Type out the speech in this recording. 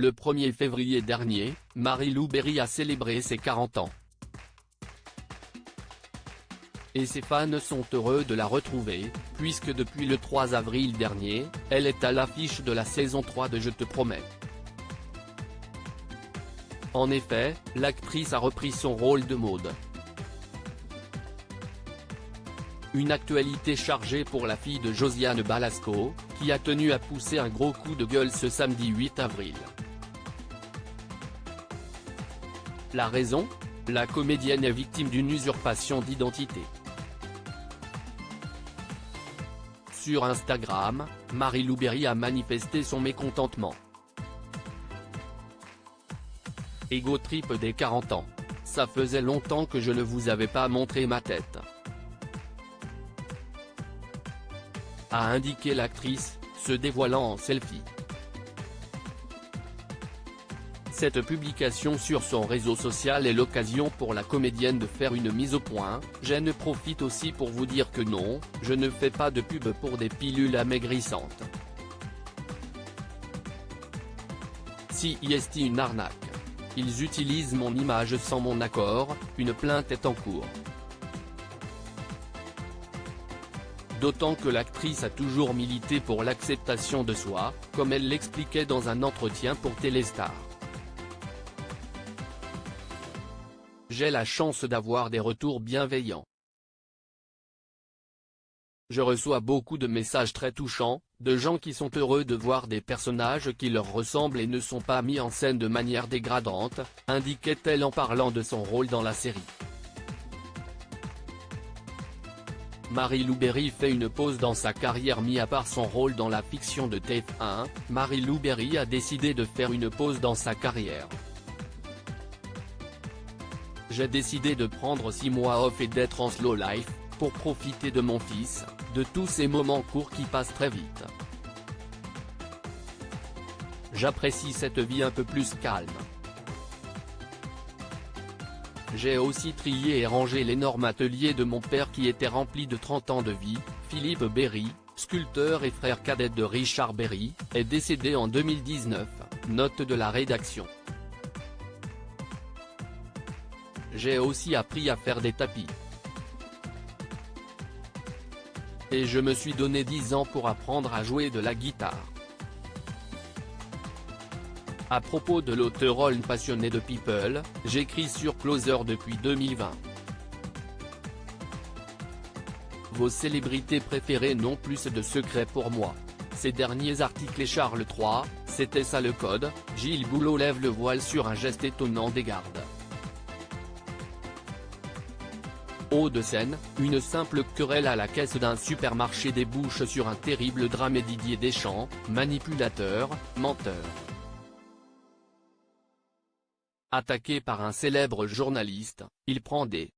Le 1er février dernier, Marie-Lou Berry a célébré ses 40 ans. Et ses fans sont heureux de la retrouver, puisque depuis le 3 avril dernier, elle est à l'affiche de la saison 3 de Je te promets. En effet, l'actrice a repris son rôle de Maude. Une actualité chargée pour la fille de Josiane Balasco, qui a tenu à pousser un gros coup de gueule ce samedi 8 avril. La raison ? La comédienne est victime d'une usurpation d'identité. Sur Instagram, Marie-Lou Berry a manifesté son mécontentement. Ego trip des 40 ans. Ça faisait longtemps que je ne vous avais pas montré ma tête, a indiqué l'actrice, se dévoilant en selfie. Cette publication sur son réseau social est l'occasion pour la comédienne de faire une mise au point. J'en profite aussi pour vous dire que non, je ne fais pas de pub pour des pilules amaigrissantes. Si est une arnaque. Ils utilisent mon image sans mon accord, une plainte est en cours. D'autant que l'actrice a toujours milité pour l'acceptation de soi, comme elle l'expliquait dans un entretien pour Téléstar. J'ai la chance d'avoir des retours bienveillants. Je reçois beaucoup de messages très touchants, de gens qui sont heureux de voir des personnages qui leur ressemblent et ne sont pas mis en scène de manière dégradante, indiquait-elle en parlant de son rôle dans la série. Marie-Lou Berry fait une pause dans sa carrière. Mis à part son rôle dans la fiction de TF1, Marie-Lou Berry a décidé de faire une pause dans sa carrière. J'ai décidé de prendre 6 mois off et d'être en slow life, pour profiter de mon fils, de tous ces moments courts qui passent très vite. J'apprécie cette vie un peu plus calme. J'ai aussi trié et rangé l'énorme atelier de mon père qui était rempli de 30 ans de vie. Philippe Berry, sculpteur et frère cadet de Richard Berry, est décédé en 2019, note de la rédaction. J'ai aussi appris à faire des tapis. Et je me suis donné 10 ans pour apprendre à jouer de la guitare. À propos de l'auteur passionné de People, j'écris sur Closer depuis 2020. Vos célébrités préférées n'ont plus de secrets pour moi. Ces derniers articles et Charles III, c'était ça le code. Gilles Boulot lève le voile sur un geste étonnant des gardes. Hauts-de-Seine, une simple querelle à la caisse d'un supermarché débouche sur un terrible drame et Didier Deschamps, manipulateur, menteur. Attaqué par un célèbre journaliste, il prend des